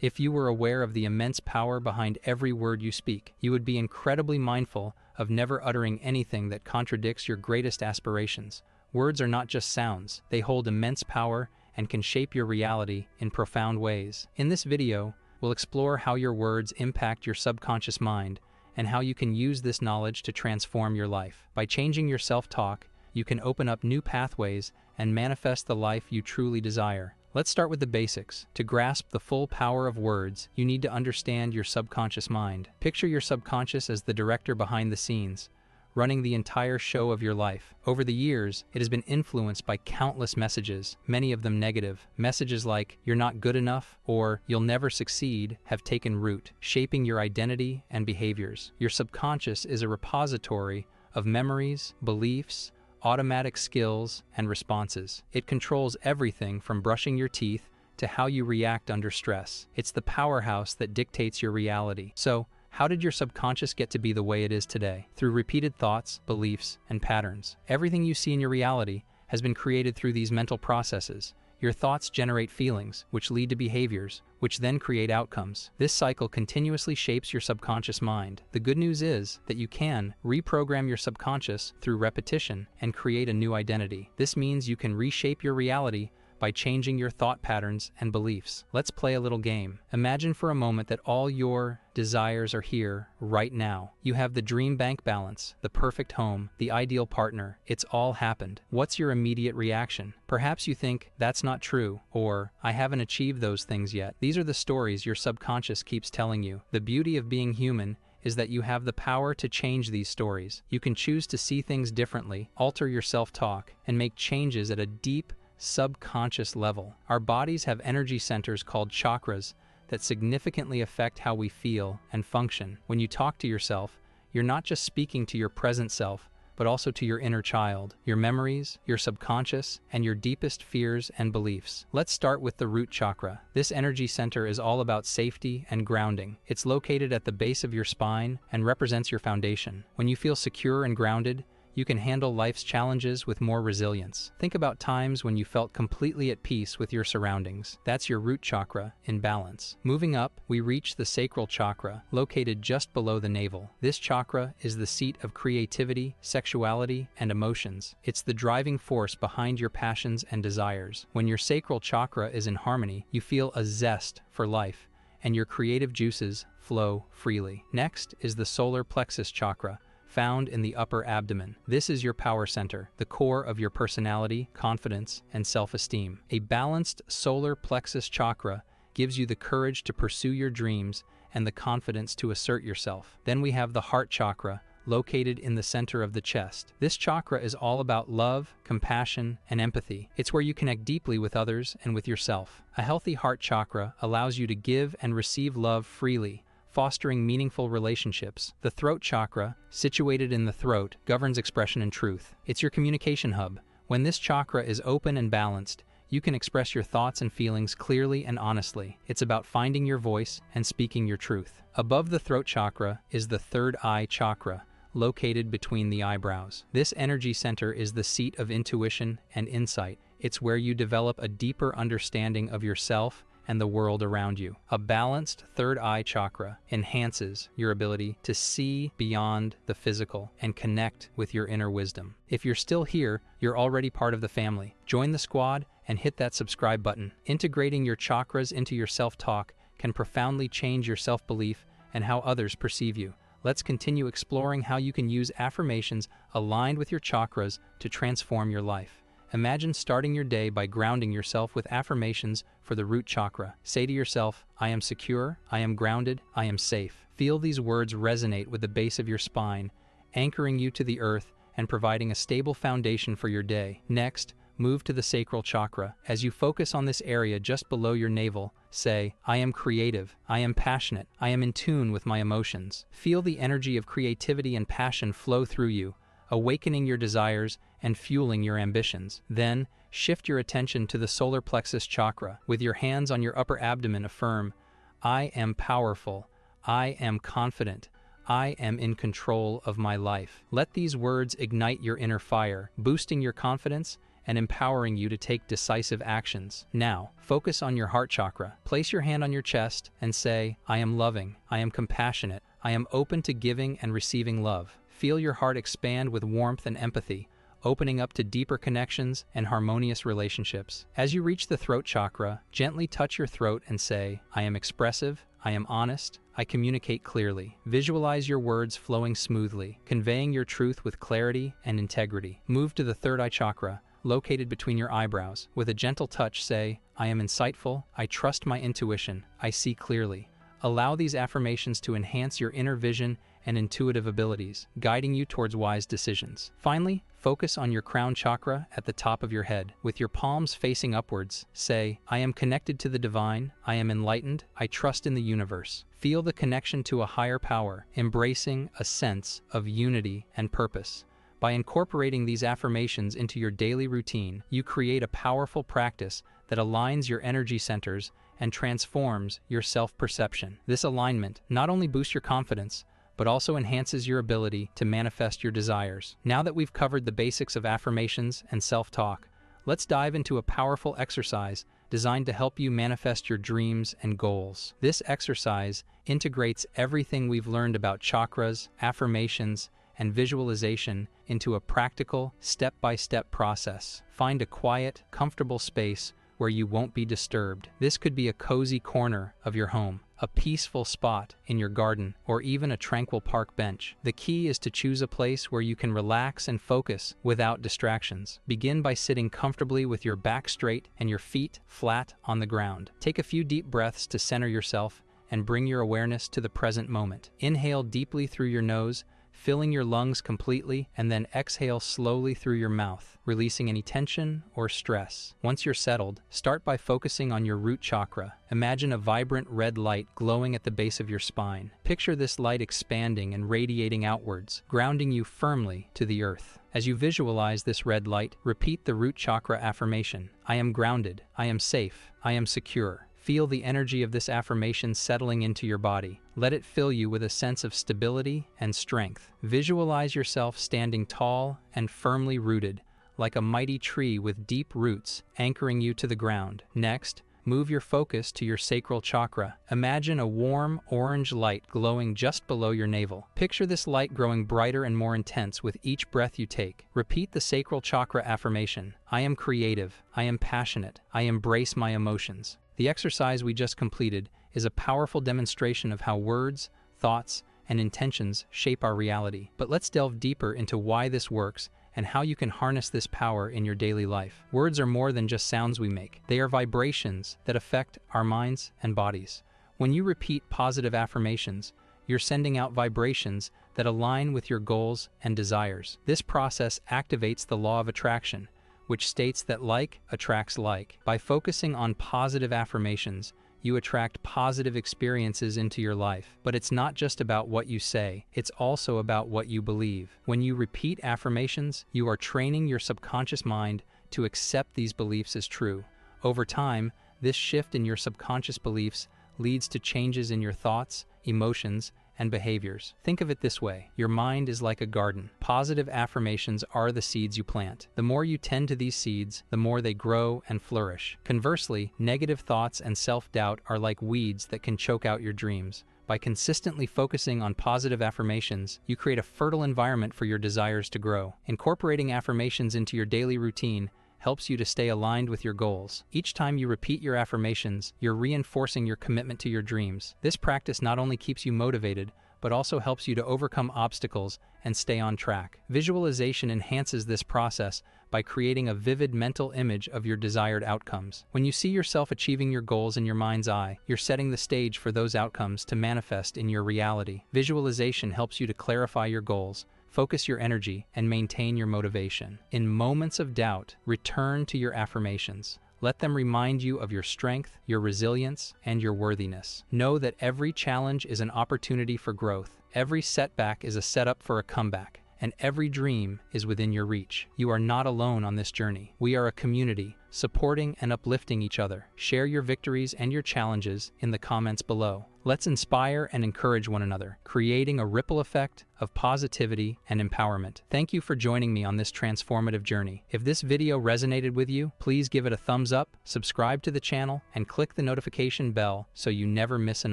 If you were aware of the immense power behind every word you speak, you would be incredibly mindful of never uttering anything that contradicts your greatest aspirations. Words are not just sounds, they hold immense power and can shape your reality in profound ways. In this video, we'll explore how your words impact your subconscious mind and how you can use this knowledge to transform your life. By changing your self-talk, you can open up new pathways and manifest the life you truly desire. Let's start with the basics. To grasp the full power of words, you need to understand your subconscious mind. Picture your subconscious as the director behind the scenes, running the entire show of your life. Over the years, it has been influenced by countless messages, many of them negative. Messages like, "You're not good enough," or "You'll never succeed," have taken root, shaping your identity and behaviors. Your subconscious is a repository of memories, beliefs, automatic skills, and responses. It controls everything from brushing your teeth to how you react under stress. It's the powerhouse that dictates your reality. So, how did your subconscious get to be the way it is today? Through repeated thoughts, beliefs, and patterns. Everything you see in your reality has been created through these mental processes. Your thoughts generate feelings, which lead to behaviors, which then create outcomes. This cycle continuously shapes your subconscious mind. The good news is that you can reprogram your subconscious through repetition and create a new identity. This means you can reshape your reality by changing your thought patterns and beliefs. Let's play a little game. Imagine for a moment that all your desires are here right now. You have the dream bank balance, the perfect home, the ideal partner. It's all happened. What's your immediate reaction? Perhaps you think, "That's not true," or "I haven't achieved those things yet." These are the stories your subconscious keeps telling you. The beauty of being human is that you have the power to change these stories. You can choose to see things differently, alter your self-talk, and make changes at a deep, subconscious level. Our bodies have energy centers called chakras that significantly affect how we feel and function. When you talk to yourself, you're not just speaking to your present self, but also to your inner child, your memories, your subconscious, and your deepest fears and beliefs. Let's start with the root chakra. This energy center is all about safety and grounding. It's located at the base of your spine and represents your foundation. When you feel secure and grounded, you can handle life's challenges with more resilience. Think about times when you felt completely at peace with your surroundings. That's your root chakra in balance. Moving up, we reach the sacral chakra, located just below the navel. This chakra is the seat of creativity, sexuality, and emotions. It's the driving force behind your passions and desires. When your sacral chakra is in harmony, you feel a zest for life, and your creative juices flow freely. Next is the solar plexus chakra, found in the upper abdomen. This is your power center, the core of your personality, confidence, and self-esteem. A balanced solar plexus chakra gives you the courage to pursue your dreams and the confidence to assert yourself. Then we have the heart chakra, located in the center of the chest. This chakra is all about love, compassion, and empathy. It's where you connect deeply with others and with yourself. A healthy heart chakra allows you to give and receive love freely, fostering meaningful relationships. The throat chakra, situated in the throat, governs expression and truth. It's your communication hub. When this chakra is open and balanced, you can express your thoughts and feelings clearly and honestly. It's about finding your voice and speaking your truth. Above the throat chakra is the third eye chakra, located between the eyebrows. This energy center is the seat of intuition and insight. It's where you develop a deeper understanding of yourself and the world around you. A balanced third eye chakra enhances your ability to see beyond the physical and connect with your inner wisdom. If you're still here, you're already part of the family. Join the squad and hit that subscribe button. Integrating your chakras into your self-talk can profoundly change your self-belief and how others perceive you. Let's continue exploring how you can use affirmations aligned with your chakras to transform your life. Imagine starting your day by grounding yourself with affirmations for the root chakra. Say to yourself, "I am secure, I am grounded, I am safe." Feel these words resonate with the base of your spine, anchoring you to the earth and providing a stable foundation for your day. Next, move to the sacral chakra. As you focus on this area just below your navel, say, "I am creative, I am passionate, I am in tune with my emotions." Feel the energy of creativity and passion flow through you, awakening your desires and fueling your ambitions. Then, shift your attention to the solar plexus chakra. With your hands on your upper abdomen, affirm, "I am powerful, I am confident, I am in control of my life." Let these words ignite your inner fire, boosting your confidence and empowering you to take decisive actions. Now, focus on your heart chakra. Place your hand on your chest and say, I am loving, I am compassionate, I am open to giving and receiving love. Feel your heart expand with warmth and empathy, opening up to deeper connections and harmonious relationships. As you reach the throat chakra, gently touch your throat and say, I am expressive, I am honest, I communicate clearly. Visualize your words flowing smoothly, conveying your truth with clarity and integrity. Move to the third eye chakra, located between your eyebrows. With a gentle touch, say, I am insightful, I trust my intuition, I see clearly. Allow these affirmations to enhance your inner vision and intuitive abilities, guiding you towards wise decisions. Finally, focus on your crown chakra at the top of your head. With your palms facing upwards, say, I am connected to the divine, I am enlightened, I trust in the universe. Feel the connection to a higher power, embracing a sense of unity and purpose. By incorporating these affirmations into your daily routine, you create a powerful practice that aligns your energy centers and transforms your self-perception. This alignment not only boosts your confidence, but also enhances your ability to manifest your desires. Now that we've covered the basics of affirmations and self-talk, let's dive into a powerful exercise designed to help you manifest your dreams and goals. This exercise integrates everything we've learned about chakras, affirmations, and visualization into a practical, step-by-step process. Find a quiet, comfortable space where you won't be disturbed. This could be a cozy corner of your home, a peaceful spot in your garden, or even a tranquil park bench. The key is to choose a place where you can relax and focus without distractions. Begin by sitting comfortably with your back straight and your feet flat on the ground. Take a few deep breaths to center yourself and bring your awareness to the present moment. Inhale deeply through your nose, filling your lungs completely, and then exhale slowly through your mouth, releasing any tension or stress. Once you're settled, start by focusing on your root chakra. Imagine a vibrant red light glowing at the base of your spine. Picture this light expanding and radiating outwards, grounding you firmly to the earth. As you visualize this red light, repeat the root chakra affirmation. I am grounded, I am safe, I am secure. Feel the energy of this affirmation settling into your body. Let it fill you with a sense of stability and strength. Visualize yourself standing tall and firmly rooted, like a mighty tree with deep roots anchoring you to the ground. Next, move your focus to your sacral chakra. Imagine a warm orange light glowing just below your navel. Picture this light growing brighter and more intense with each breath you take. Repeat the sacral chakra affirmation. I am creative, I am passionate, I embrace my emotions. The exercise we just completed is a powerful demonstration of how words, thoughts, and intentions shape our reality. But let's delve deeper into why this works and how you can harness this power in your daily life. Words are more than just sounds we make. They are vibrations that affect our minds and bodies. When you repeat positive affirmations, you're sending out vibrations that align with your goals and desires. This process activates the law of attraction, which states that like attracts like. By focusing on positive affirmations, you attract positive experiences into your life. But it's not just about what you say, it's also about what you believe. When you repeat affirmations, you are training your subconscious mind to accept these beliefs as true. Over time, this shift in your subconscious beliefs leads to changes in your thoughts, emotions, and behaviors. Think of it this way: your mind is like a garden. Positive affirmations are the seeds you plant. The more you tend to these seeds, the more they grow and flourish. Conversely, negative thoughts and self-doubt are like weeds that can choke out your dreams. By consistently focusing on positive affirmations, you create a fertile environment for your desires to grow. Incorporating affirmations into your daily routine helps you to stay aligned with your goals. Each time you repeat your affirmations, you're reinforcing your commitment to your dreams. This practice not only keeps you motivated, but also helps you to overcome obstacles and stay on track. Visualization enhances this process by creating a vivid mental image of your desired outcomes. When you see yourself achieving your goals in your mind's eye, you're setting the stage for those outcomes to manifest in your reality. Visualization helps you to clarify your goals, focus your energy, and maintain your motivation. In moments of doubt, return to your affirmations. Let them remind you of your strength, your resilience, and your worthiness. Know that every challenge is an opportunity for growth. Every setback is a setup for a comeback, and every dream is within your reach. You are not alone on this journey. We are a community, supporting and uplifting each other. Share your victories and your challenges in the comments below. Let's inspire and encourage one another, creating a ripple effect of positivity and empowerment. Thank you for joining me on this transformative journey. If this video resonated with you, please give it a thumbs up, subscribe to the channel, and click the notification bell so you never miss an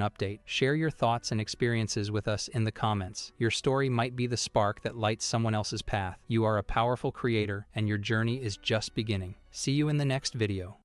update. Share your thoughts and experiences with us in the comments. Your story might be the spark that lights someone else's path. You are a powerful creator, and your journey is just beginning. See you in the next video.